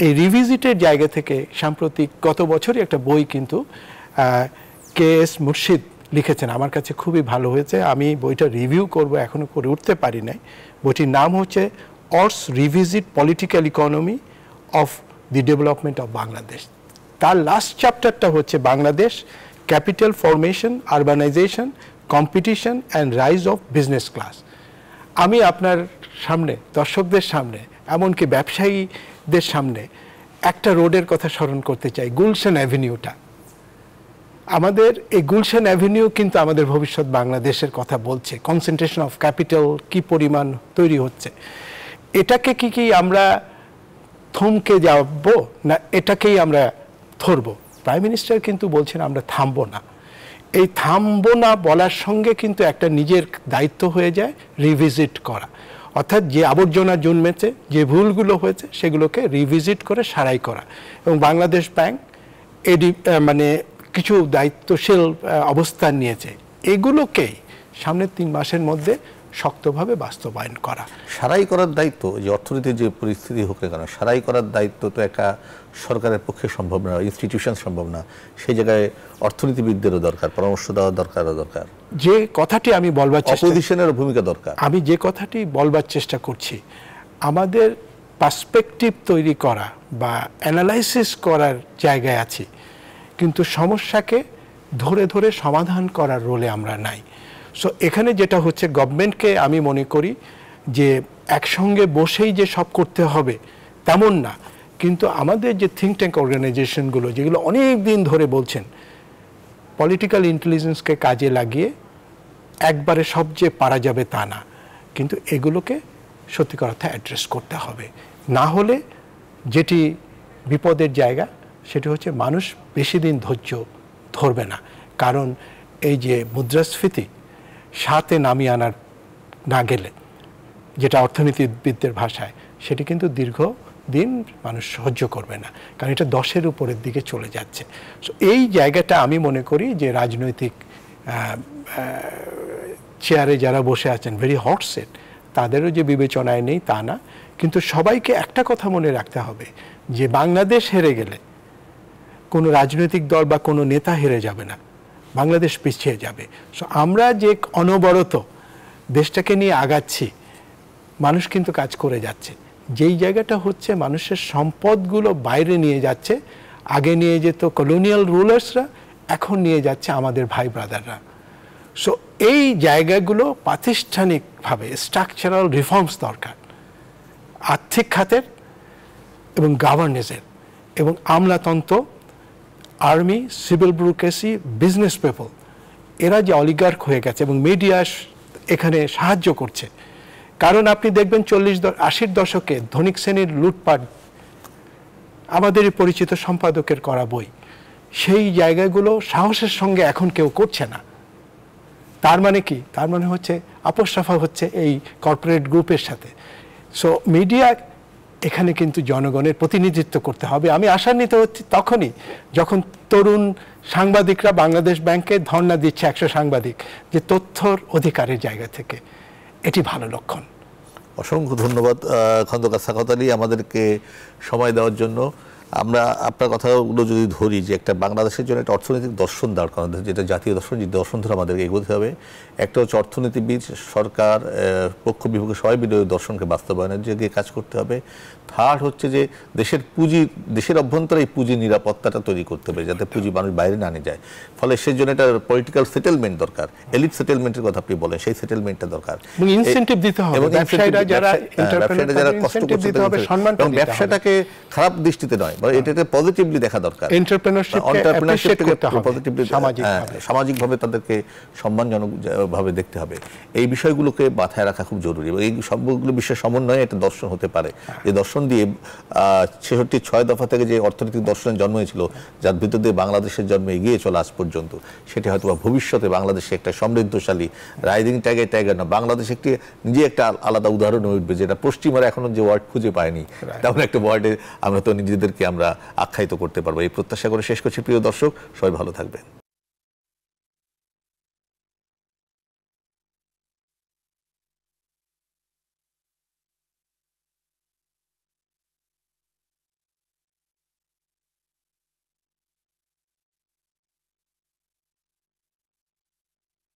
এই রিভিজিটের জায়গা থেকে সাম্প্রতিক গত বছরই একটা বই কিন্তু কে.এস. মুর্শিদ লিখেছেন, আমার কাছে খুবই ভালো হয়েছে। আমি বইটা রিভিউ করব, এখনো করে উঠতে পারি নাই। বইটির নাম হচ্ছে অর্স revisit political economy of the development of Bangladesh. তার লাস্ট চ্যাপ্টারটা হচ্ছে Bangladesh, capital formation, urbanisation, competition and rise of business class. আমি আপনার সামনে, দর্শকদের সামনে, এমনকি ব্যবসায়ীদের সামনে একটা রোডের কথা স্মরণ করতে চাই, গুলশান অ্যাভিনিউটা। আমাদের এই গুলশান অ্যাভিনিউ কিন্তু আমাদের ভবিষ্যৎ বাংলাদেশের কথা বলছে। কনসেন্ট্রেশন অফ ক্যাপিটাল কি পরিমাণ তৈরি হচ্ছে, এটাকে কি আমরা থমকে যাব, না এটাকেই আমরা ধরব? প্রাইম মিনিস্টার কিন্তু বলছেন আমরা থামবো না। এই থামবো না বলার সঙ্গে কিন্তু একটা নিজের দায়িত্ব হয়ে যায় রিভিজিট করা, অর্থাৎ যে আবর্জনা জন্মেছে, যে ভুলগুলো হয়েছে সেগুলোকে রিভিজিট করে সারাই করা। এবং বাংলাদেশ ব্যাংক মানে কিছু দায়িত্বশীল অবস্থান নিয়েছে, এগুলোকেই সামনের 3 মাসের মধ্যে শক্তভাবে বাস্তবায়ন করা। সারাই করার দায়িত্ব, যে অর্থনীতির যে পরিস্থিতি হোক না কেন, সারাই করার দায়িত্ব তো একটা সরকারের পক্ষে সম্ভব না, ইনস্টিটিউশন সম্ভব না। সেই জায়গায় অর্থনীতিবিদদেরও দরকার, পরামর্শ দেওয়ার দরকার। যে কথাটি আমি বলবার চেষ্টা, অপোজিশনেরও ভূমিকা দরকার। আমি যে কথাটি বলবার চেষ্টা করছি, আমাদের পার্সপেক্টিভ তৈরি করা বা অ্যানালাইসিস করার জায়গায় আছি, কিন্তু সমস্যাকে ধরে ধরে সমাধান করার রোলে আমরা নাই। সো এখানে যেটা হচ্ছে, গভর্নমেন্টকে আমি মনে করি যে একসঙ্গে বসেই যে সব করতে হবে তেমন না, কিন্তু আমাদের যে থিঙ্ক ট্যাঙ্ক অর্গানাইজেশনগুলো যেগুলো অনেক দিন ধরে বলছেন, পলিটিক্যাল ইন্টেলিজেন্সকে কাজে লাগিয়ে একবারে সব যে পারা যাবে তা না, কিন্তু এগুলোকে সত্যিকার অর্থে অ্যাড্রেস করতে হবে। না হলে যেটি বিপদের জায়গা, সেটি হচ্ছে মানুষ বেশি দিন ধৈর্য ধরবে না। কারণ এই যে মুদ্রাস্ফীতি সাথে নামিয়ে আনার না গেলে, যেটা অর্থনীতিবিদদের ভাষায়, সেটি কিন্তু দীর্ঘদিন মানুষ সহ্য করবে না, কারণ এটা 10-এর উপরের দিকে চলে যাচ্ছে। সো এই জায়গাটা আমি মনে করি যে রাজনৈতিক চেয়ারে যারা বসে আছেন, ভেরি হট সেট, তাদেরও যে বিবেচনায় নেই তা না, কিন্তু সবাইকে একটা কথা মনে রাখতে হবে যে বাংলাদেশ হেরে গেলে কোনো রাজনৈতিক দল বা কোনো নেতা হেরে যাবে না, বাংলাদেশ পিছিয়ে যাবে। সো আমরা যে অনবরত দেশটাকে নিয়ে আগাচ্ছি, মানুষ কিন্তু কাজ করে যাচ্ছে। যেই জায়গাটা হচ্ছে মানুষের সম্পদগুলো বাইরে নিয়ে যাচ্ছে, আগে নিয়ে যেত কলোনিয়াল রুলার্সরা, এখন নিয়ে যাচ্ছে আমাদের ভাই ব্রাদাররা। সো এই জায়গাগুলো প্রাতিষ্ঠানিকভাবে স্ট্রাকচারাল রিফর্মস দরকার, আর্থিক খাতের এবং গভর্নেন্সের, এবং আমলাতন্ত্র, army, civil bureaucracy, business people, এরা যে অলিগার্ক হয়ে গেছে, এবং মিডিয়া এখানে সাহায্য করছে। কারণ আপনি দেখবেন 40-80-র দশকে ধনিক শ্রেণীর লুটপাট, আমাদেরই পরিচিত সম্পাদকের করা বই, সেই জায়গাগুলো সাহসের সঙ্গে এখন কেউ করছে না। তার মানে কি? তার মানে হচ্ছে আপোস রফা হচ্ছে এই কর্পোরেট গ্রুপের সাথে। সো মিডিয়া এখানে কিন্তু জনগণের প্রতিনিধিত্ব করতে হবে। আমি আশান্বিত হচ্ছি তখনই যখন তরুণ সাংবাদিকরা বাংলাদেশ ব্যাংকে ধর্ণা দিচ্ছে, 100 সাংবাদিক, যে তথ্যর অধিকারের জায়গা থেকে। এটি ভালো লক্ষণ। অসংখ্য ধন্যবাদ খন্দকার সাখাওয়াত আলী, আমাদেরকে সময় দেওয়ার জন্য। আমরা আপনার কথাগুলো যদি ধরি, যে একটা বাংলাদেশের জন্য একটা অর্থনৈতিক দর্শন দাঁড় করানো, যেটা জাতীয় দর্শন, যে দর্শন ধরে আমাদেরকে এগোতে হবে। একটা হচ্ছে অর্থনীতিবিদ, সরকার, পক্ষ বিপক্ষ সবাই মিলে দর্শনকে বাস্তবায়নের দিকে কাজ করতে হবে। থার্ড হচ্ছে যে দেশের পুঁজি, দেশের অভ্যন্তরে এই পুঁজি নিরাপত্তাটা তৈরি করতে হবে, যাতে পুঁজি মানুষ বাইরে না নিয়ে যায়। ফলে সেই জন্য একটা পলিটিক্যাল সেটেলমেন্ট দরকার। এলিট সেটেলমেন্টের কথা আপনি বলেন, সেই সেটেলমেন্টটা দরকার। এবং ইনসেন্টিভ দিতে হবে, এবং ব্যবসায়ীরা যারা কষ্ট করছে, এবং ব্যবসাটাকে খারাপ দৃষ্টিতে নয়, এটাকে পজিটিভলি দেখা দরকার। সামাজিকভাবে তাদেরকে সম্মানজনকভাবে দেখতে হবে। এই বিষয়গুলোকে মাথায় রাখা খুব জরুরি, এবং এই সবগুলো বিষয় সমন্বয়ে একটা দর্শন হতে পারে। যে দর্শন দিয়ে 66 দফা থেকে যে অর্থনৈতিক দর্শনের জন্ম হয়েছিল, যার ভিতর দিয়ে বাংলাদেশের জন্ম এগিয়ে চলে আজ পর্যন্ত, সেটি হয়তো ভবিষ্যতে বাংলাদেশে একটা সমৃদ্ধশালী রাইজিং টাইগার না, বাংলাদেশ একটি নিজে একটা আলাদা উদাহরণ হয়ে উঠবে, যেটা পশ্চিমারা এখনো যে ওয়ার্ড খুঁজে পায়নি, তেমন একটা ওয়ার্ডে আমরা তো নিজেদেরকে আমরা আখ্যায়িত করতে পারবো। এই প্রত্যাশা করে শেষ করছি। প্রিয় দর্শক, সবাই ভালো থাকবেন।